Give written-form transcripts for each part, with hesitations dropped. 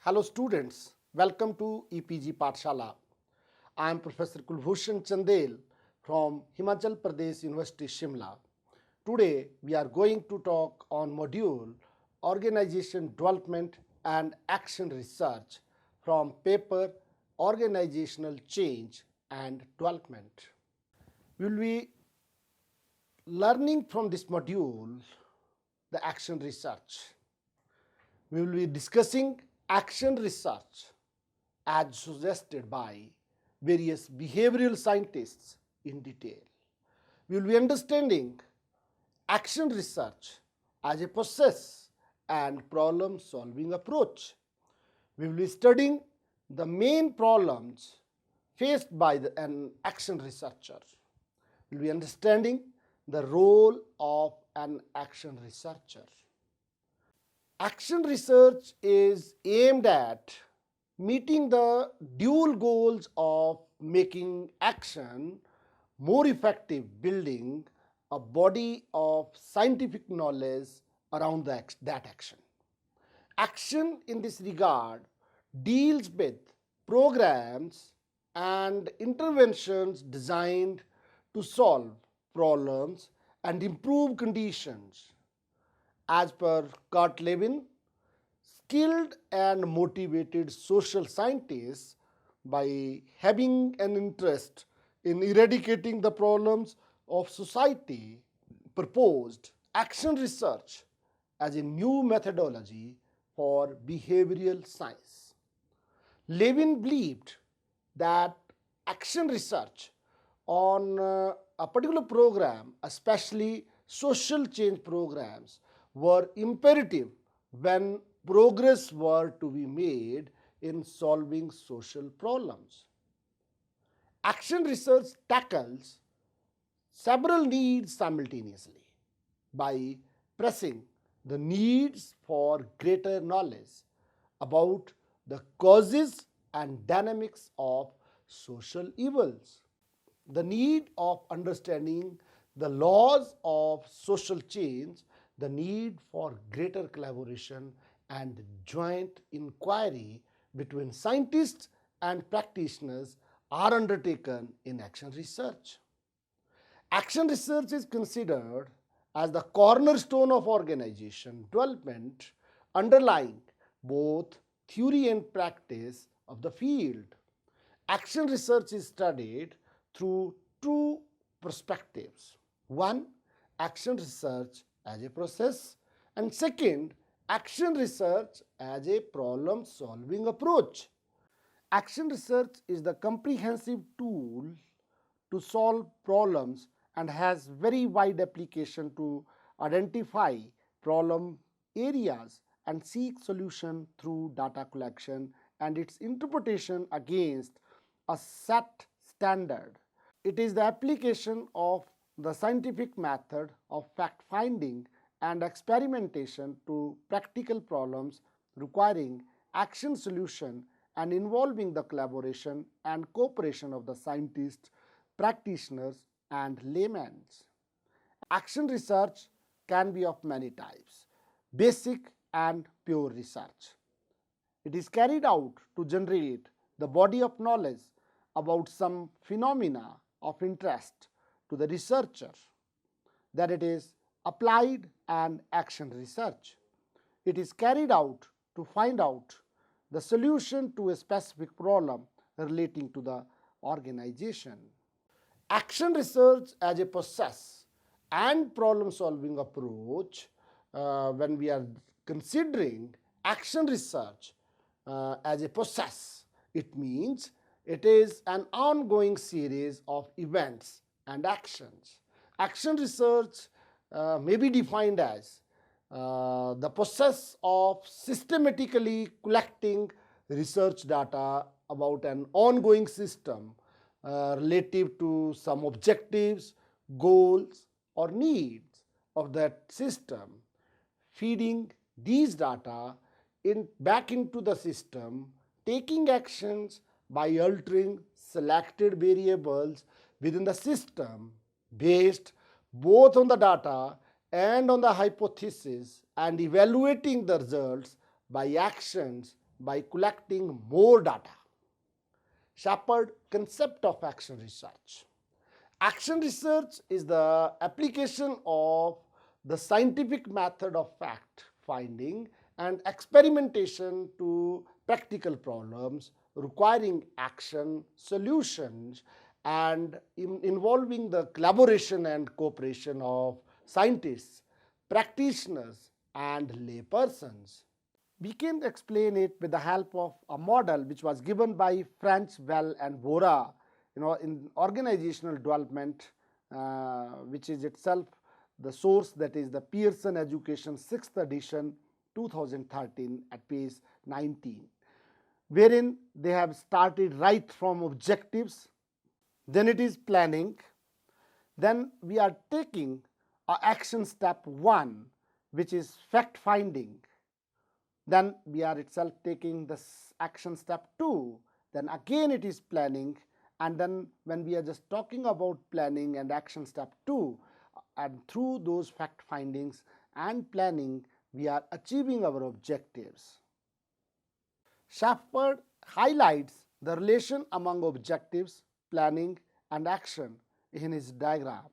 Hello students, welcome to EPG Pathshala. I am Professor Kulbhushan Chandel from Himachal Pradesh University Shimla. Today we are going to talk on module Organization Development and Action Research from paper Organizational Change and Development. We will be learning from this module the action research. We will be discussing action research as suggested by various behavioral scientists in detail. We will be understanding action research as a process and problem-solving approach. We will be studying the main problems faced by an action researcher. We will be understanding the role of an action researcher. Action research is aimed at meeting the dual goals of making action more effective, building a body of scientific knowledge around that action. Action in this regard deals with programs and interventions designed to solve problems and improve conditions. As per Kurt Lewin, skilled and motivated social scientists, by having an interest in eradicating the problems of society, proposed action research as a new methodology for behavioral science. Lewin believed that action research on a particular program, especially social change programs, were imperative when progress were to be made in solving social problems. Action research tackles several needs simultaneously by pressing the needs for greater knowledge about the causes and dynamics of social evils, the need of understanding the laws of social change, the need for greater collaboration and joint inquiry between scientists and practitioners are undertaken in action research. Action research is considered as the cornerstone of organization development, underlying both theory and practice of the field. Action research is studied through two perspectives. One, action research as a process, and second, action research as a problem-solving approach. Action research is the comprehensive tool to solve problems and has very wide application to identify problem areas and seek solution through data collection and its interpretation against a set standard. It is the application of the scientific method of fact-finding and experimentation to practical problems requiring action solution and involving the collaboration and cooperation of the scientists, practitioners, and laymen. Action research can be of many types: basic and pure research. It is carried out to generate the body of knowledge about some phenomena of interest to the researcher. Then it is applied and action research. It is carried out to find out the solution to a specific problem relating to the organization. Action research as a process and problem-solving approach, when we are considering action research as a process, it means it is an ongoing series of events and actions. Action research may be defined as the process of systematically collecting research data about an ongoing system relative to some objectives, goals, or needs of that system, feeding these data back into the system, taking actions by altering selected variables within the system based both on the data and on the hypothesis, and evaluating the results by actions by collecting more data. Shepard concept of action research. Action research is the application of the scientific method of fact finding and experimentation to practical problems requiring action solutions and involving the collaboration and cooperation of scientists, practitioners, and laypersons. We can explain it with the help of a model which was given by French, Bell, and Vora, in organizational development, which is itself the source, that is the Pearson Education 6th edition 2013 at page 19, wherein they have started right from objectives, then it is planning, then we are taking action step 1, which is fact finding, then we are itself taking the action step 2, then again it is planning, and then when we are just talking about planning and action step 2, and through those fact findings and planning we are achieving our objectives. Shepard highlights the relation among objectives, planning, and action in his diagram.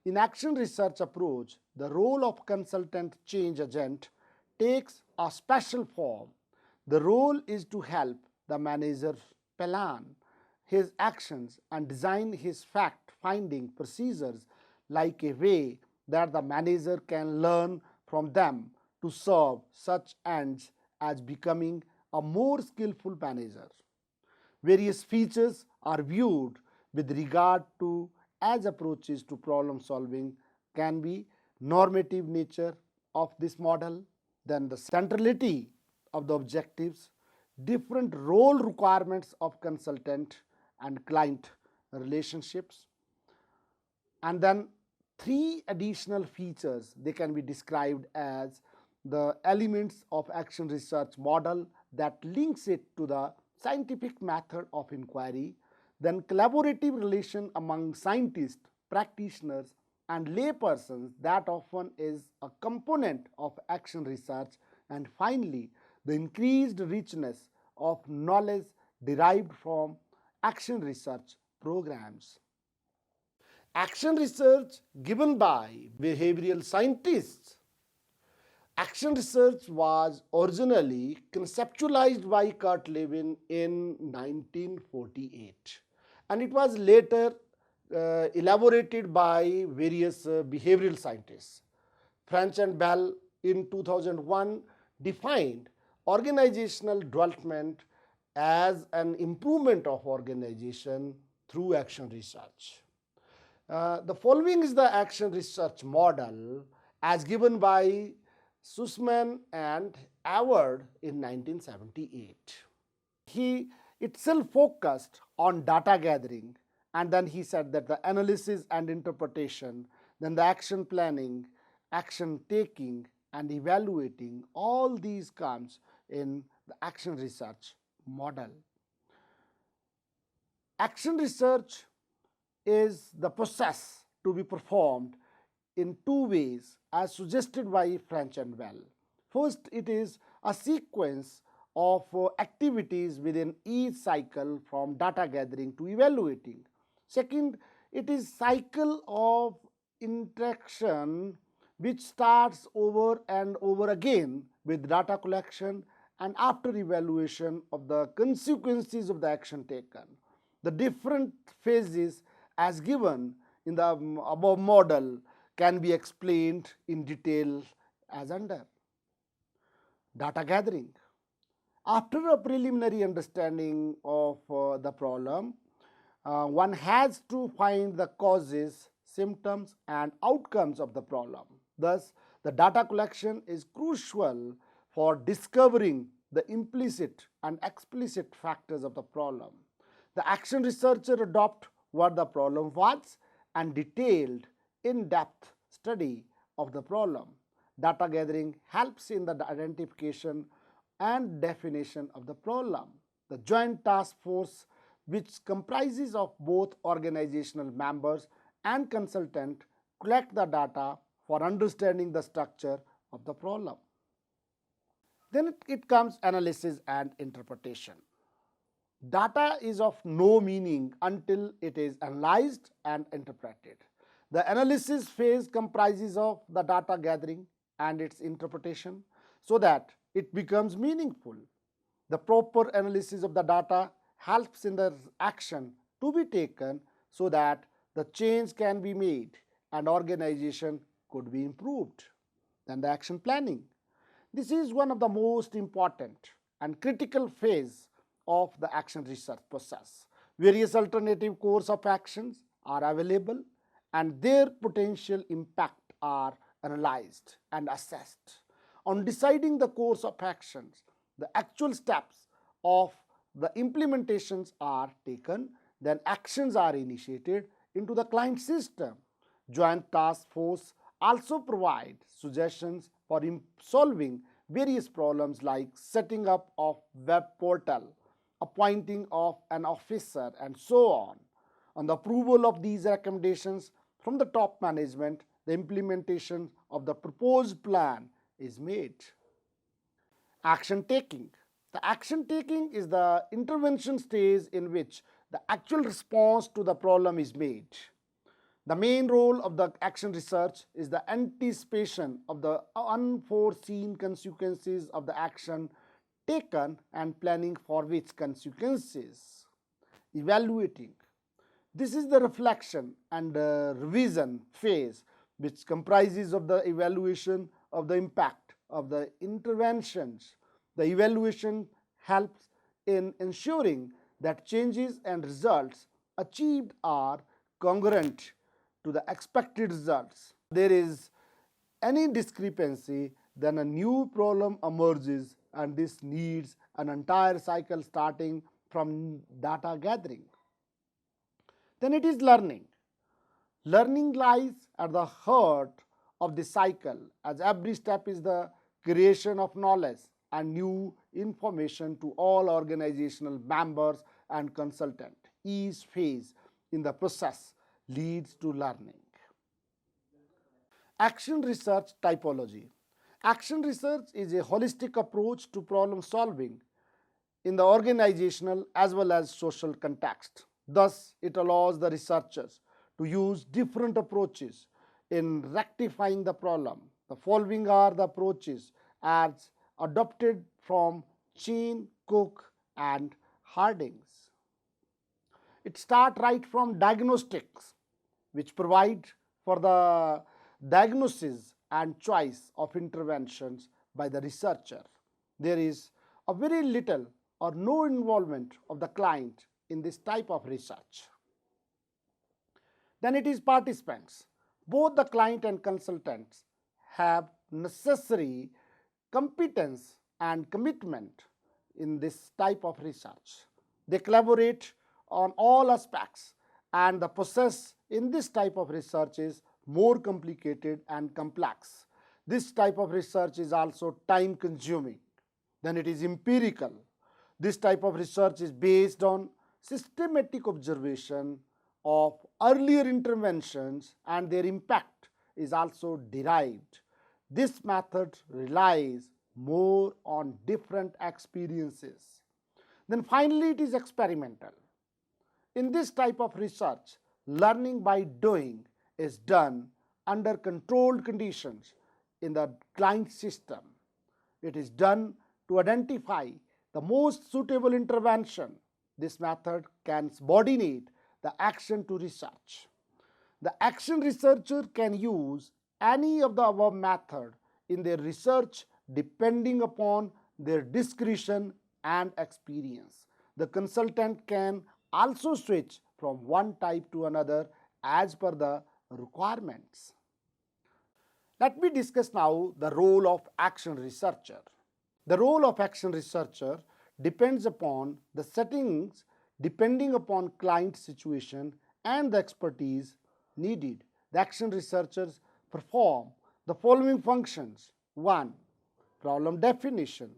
In action research approach, the role of consultant change agent takes a special form. The role is to help the manager plan his actions and design his fact-finding procedures like a way that the manager can learn from them to serve such ends as becoming a more skillful manager. Various features are viewed with regard to as approaches to problem solving can be normative nature of this model, then the centrality of the objectives, different role requirements of consultant and client relationships, and then 3 additional features. They can be described as the elements of action research model that links it to the scientific method of inquiry, then collaborative relation among scientists, practitioners, and laypersons that often is a component of action research, and finally the increased richness of knowledge derived from action research programs. Action research given by behavioral scientists. Action research was originally conceptualized by Kurt Lewin in 1948, and it was later elaborated by various behavioral scientists. French and Bell in 2001 defined organizational development as an improvement of organization through action research. The following is the action research model as given by Susman and Evered in 1978. He itself focused on data gathering, and then he said that the analysis and interpretation, then the action planning, action taking, and evaluating, all these comes in the action research model. Action research is the process to be performed in 2 ways as suggested by French and Bell. First, it is a sequence of activities within each cycle from data gathering to evaluating. Second, it is cycle of interaction which starts over and over again with data collection and after evaluation of the consequences of the action taken. The different phases as given in the above model can be explained in detail as under. Data gathering. After a preliminary understanding of the problem, one has to find the causes, symptoms, and outcomes of the problem. Thus, the data collection is crucial for discovering the implicit and explicit factors of the problem. The action researcher adopts what the problem was and detailed in-depth study of the problem. Data gathering helps in the identification and definition of the problem. The joint task force, which comprises of both organizational members and consultant, collect the data for understanding the structure of the problem. Then it comes analysis and interpretation. Data is of no meaning until it is analyzed and interpreted. The analysis phase comprises of the data gathering and its interpretation so that it becomes meaningful. The proper analysis of the data helps in the action to be taken so that the change can be made and organization could be improved. Then the action planning. This is one of the most important and critical phase of the action research process. Various alternative course of actions are available and their potential impact are analyzed and assessed. On deciding the course of actions, the actual steps of the implementations are taken, then actions are initiated into the client system. Joint task force also provide suggestions for solving various problems like setting up of web portal, appointing of an officer, and so on. On the approval of these recommendations from the top management, the implementation of the proposed plan is made. Action taking. The action taking is the intervention stage in which the actual response to the problem is made. The main role of the action research is the anticipation of the unforeseen consequences of the action taken and planning for which consequences. Evaluating. This is the reflection and revision phase which comprises of the evaluation of the impact of the interventions. The evaluation helps in ensuring that changes and results achieved are congruent to the expected results. There is any discrepancy, then a new problem emerges and this needs an entire cycle starting from data gathering. Then it is learning. Learning lies at the heart of the cycle as every step is the creation of knowledge and new information to all organizational members and consultants. Each phase in the process leads to learning. Action research typology. Action research is a holistic approach to problem solving in the organizational as well as social context. Thus, it allows the researchers to use different approaches in rectifying the problem. The following are the approaches as adopted from Chain, Cook, and Hardings. It starts right from diagnostics, which provide for the diagnosis and choice of interventions by the researcher. There is a very little or no involvement of the client in this type of research. Then it is participants. Both the client and consultants have necessary competence and commitment in this type of research. They collaborate on all aspects and the process in this type of research is more complicated and complex. This type of research is also time consuming. Then it is empirical. This type of research is based on systematic observation of earlier interventions and their impact is also derived. This method relies more on different experiences. Then finally it is experimental. In this type of research, learning by doing is done under controlled conditions in the client system. It is done to identify the most suitable intervention. This method can subordinate the action to research. The action researcher can use any of the above method in their research depending upon their discretion and experience. The consultant can also switch from one type to another as per the requirements. Let me discuss now the role of action researcher. The role of action researcher depends upon the settings depending upon client situation and the expertise needed. The action researchers perform the following functions. 1. Problem definition.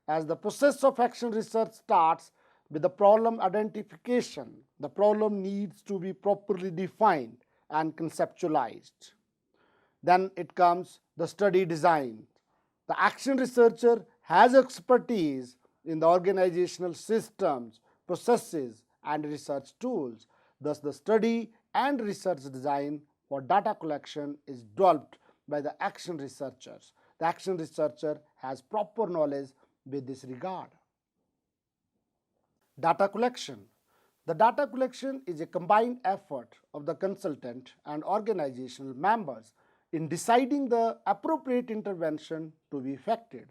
As the process of action research starts with the problem identification, the problem needs to be properly defined and conceptualized. Then it comes the study design. The action researcher has expertise in the organizational systems, processes, and research tools. Thus, the study and research design for data collection is developed by the action researchers. The action researcher has proper knowledge with this regard. Data collection. The data collection is a combined effort of the consultant and organizational members in deciding the appropriate intervention to be effected.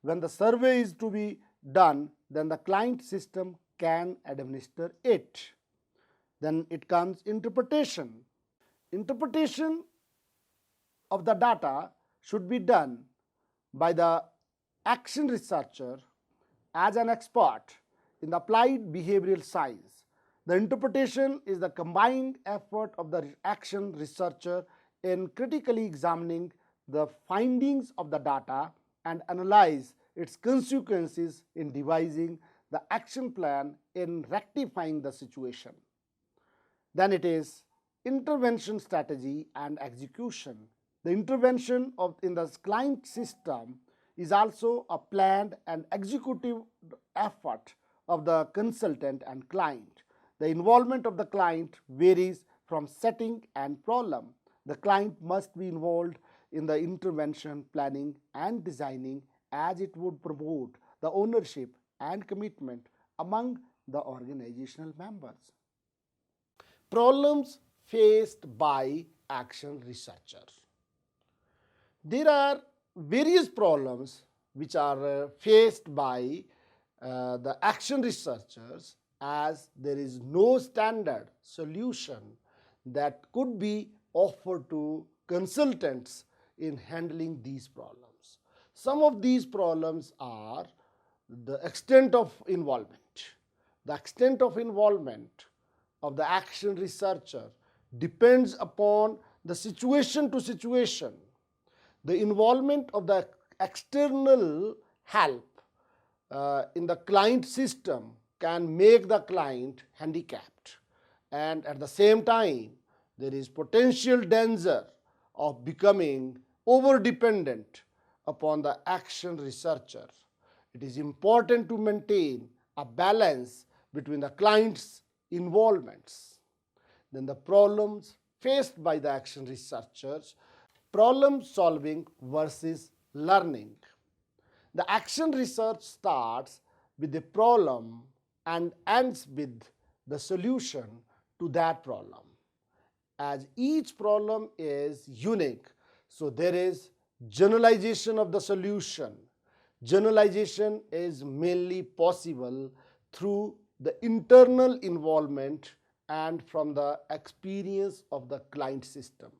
When the survey is to be done, then the client system can administer it. Then it comes interpretation. Interpretation of the data should be done by the action researcher as an expert in the applied behavioral science. The interpretation is the combined effort of the action researcher in critically examining the findings of the data and analyze its consequences in devising the action plan in rectifying the situation. Then it is intervention strategy and execution. The intervention in the client system is also a planned and executive effort of the consultant and client. The involvement of the client varies from setting and problem. The client must be involved in the intervention planning and designing, as it would promote the ownership and commitment among the organizational members. Problems faced by action researchers. There are various problems which are faced by the action researchers, as there is no standard solution that could be offered to consultants in handling these problems. Some of these problems are the extent of involvement. The extent of involvement of the action researcher depends upon the situation to situation. The involvement of the external help in the client system can make the client handicapped, and at the same time there is potential danger of becoming over-dependent upon the action researcher. It is important to maintain a balance between the client's involvements. Then the problems faced by the action researchers. Problem solving versus learning. The action research starts with the problem and ends with the solution to that problem. As each problem is unique, so there is generalization of the solution. Generalization is mainly possible through the internal involvement and from the experience of the client system.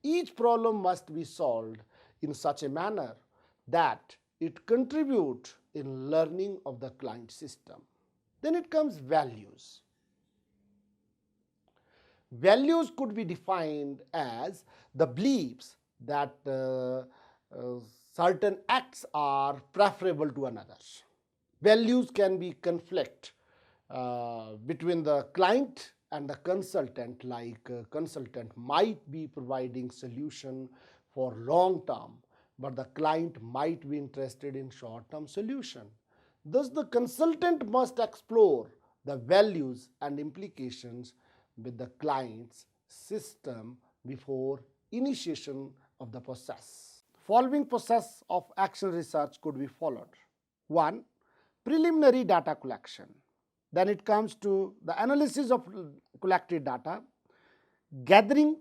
Each problem must be solved in such a manner that it contributes in learning of the client system. Then it comes values. Values could be defined as the beliefs that certain acts are preferable to another. Values can be conflict between the client and the consultant, like consultant might be providing solution for long term, but the client might be interested in short term solution. Thus, the consultant must explore the values and implications with the client's system before initiation of the process. Following process of action research could be followed. 1. Preliminary data collection. Then it comes to the analysis of collected data, gathering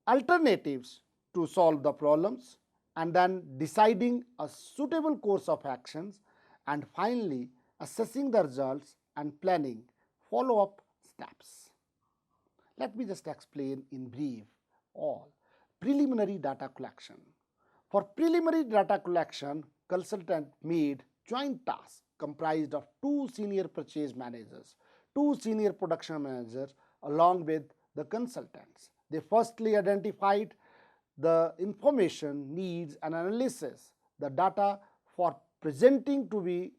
alternatives to solve the problems, and then deciding a suitable course of actions, and finally assessing the results and planning follow-up steps. Let me just explain in brief all. Preliminary data collection. For preliminary data collection, consultant made joint tasks comprised of 2 senior purchase managers, 2 senior production managers along with the consultants. They firstly identified the information needs and analysis the data for presenting to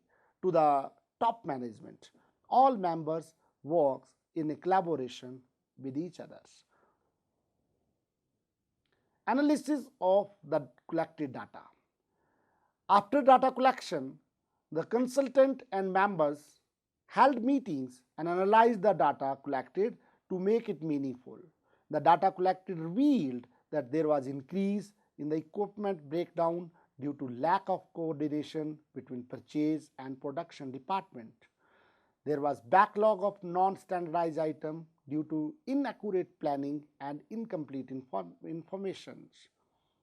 the top management. All members work in a collaboration with each other. Analysis of the collected data. After data collection, the consultant and members held meetings and analyzed the data collected to make it meaningful. The data collected revealed that there was increase in the equipment breakdown due to lack of coordination between purchase and production department. There was backlog of non-standardized items due to inaccurate planning and incomplete information.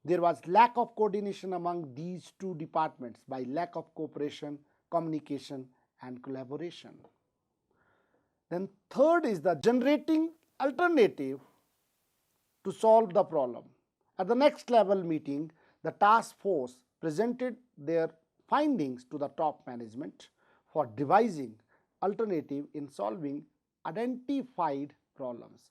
There was lack of coordination among these two departments by lack of cooperation, communication, and collaboration. Then third is the generating alternative to solve the problem. At the next level meeting, the task force presented their findings to the top management for devising alternative in solving identified problems.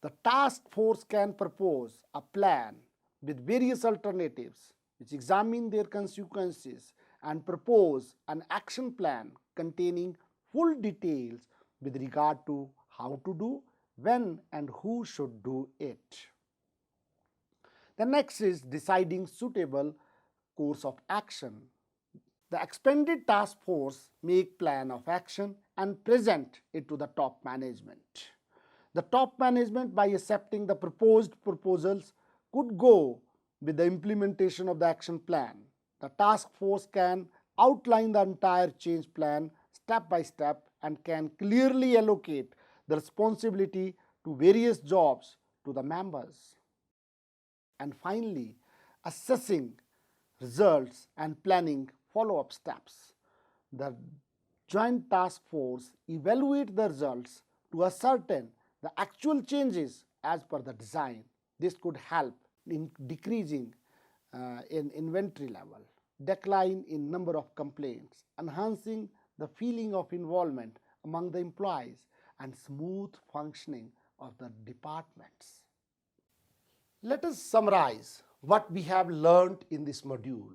The task force can propose a plan with various alternatives which examine their consequences and propose an action plan containing full details with regard to how to do, when and who should do it. The next is deciding suitable course of action. The expanded task force make plan of action and present it to the top management. The top management, by accepting the proposed proposals, could go with the implementation of the action plan. The task force can outline the entire change plan step by step and can clearly allocate the responsibility to various jobs to the members. And finally, assessing results and planning follow-up steps. The joint task force evaluate the results to ascertain the actual changes as per the design. This could help in decreasing in inventory level, decline in number of complaints, enhancing the feeling of involvement among the employees, and smooth functioning of the departments. Let us summarize what we have learned in this module.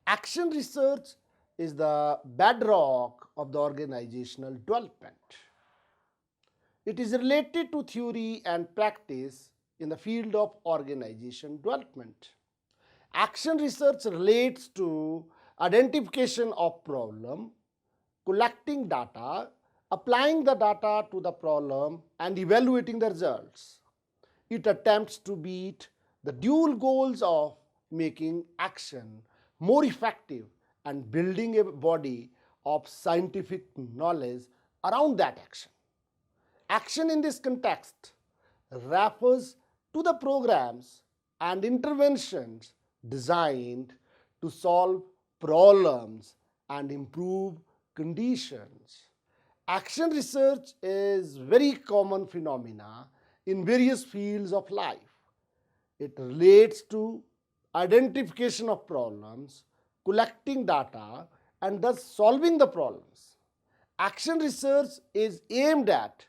Action research is the bedrock of the organizational development. It is related to theory and practice in the field of organization development. Action research relates to identification of problem, collecting data, applying the data to the problem, and evaluating the results. It attempts to meet the dual goals of making action more effective and building a body of scientific knowledge around that action. Action in this context refers to the programs and interventions designed to solve problems and improve conditions. Action research is very common phenomena in various fields of life. It relates to identification of problems, collecting data, and thus solving the problems. Action research is aimed at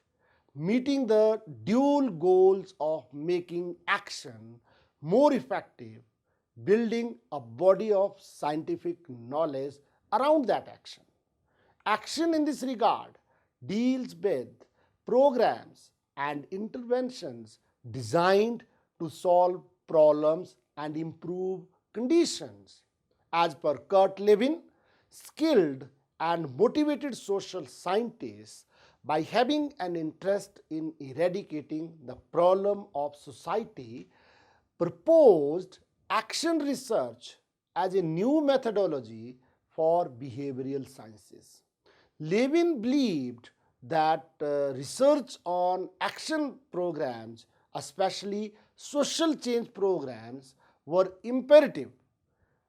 meeting the dual goals of making action more effective, building a body of scientific knowledge around that action. Action in this regard deals with programs and interventions designed to solve problems and improve conditions. As per Kurt Lewin, skilled and motivated social scientists, by having an interest in eradicating the problem of society, proposed action research as a new methodology for behavioral sciences. Lewin believed that research on action programs, especially social change programs, were imperative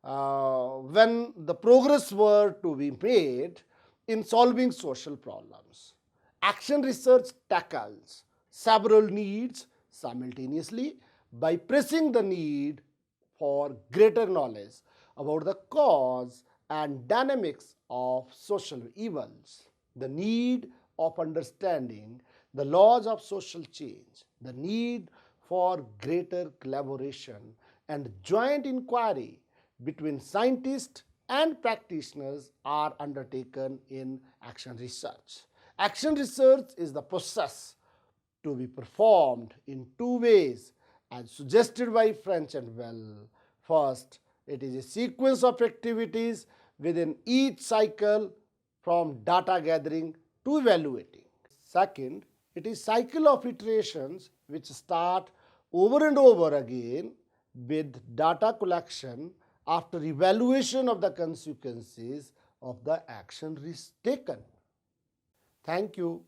when the progress were to be made in solving social problems. Action research tackles several needs simultaneously by pressing the need for greater knowledge about the cause and dynamics of social evils, the need of understanding the laws of social change, the need for greater collaboration and joint inquiry between scientists and practitioners are undertaken in action research. Action research is the process to be performed in two ways as suggested by French and Well. First, It is a sequence of activities within each cycle from data gathering to evaluating. Second, it is cycle of iterations which start over and over again with data collection after evaluation of the consequences of the action taken. Thank you.